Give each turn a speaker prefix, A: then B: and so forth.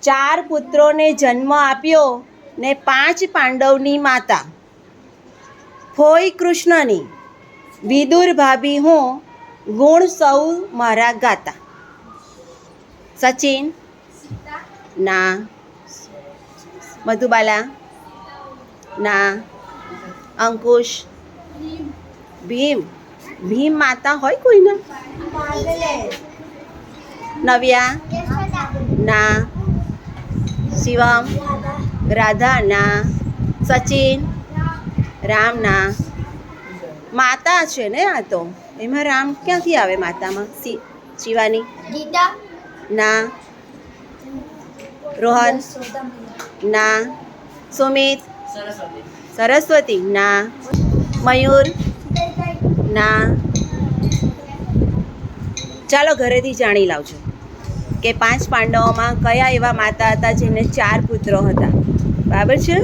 A: 4 પુત્રોને જન્મ આપ્યો ને 5 પાંડવની માતા. ફોઈ કૃષ્ણની વિદુર ભાભી હું, ગુણ સૌ મારા ગાતા. સચિન ના. મધુબાલા ના. અંકુશ ભીમ. ભીમ માતા હોય કોઈને? નવ્યા ના. શિવમ રાધા ના. સચિન રામ ના. માતા છે ને આ તો, એમાં રામ ક્યાંથી આવે માતામાં? શિવાની
B: ગીતા
A: ના. રોહન ના. સુમિત સરસ્વતી ના. મયુર ના. ચાલો ઘરેથી જાણી લાવજો કે 5 પાંડવોમાં કયા એવા માતા હતા જેમને 4 પુત્રો હતા. બરાબર છે.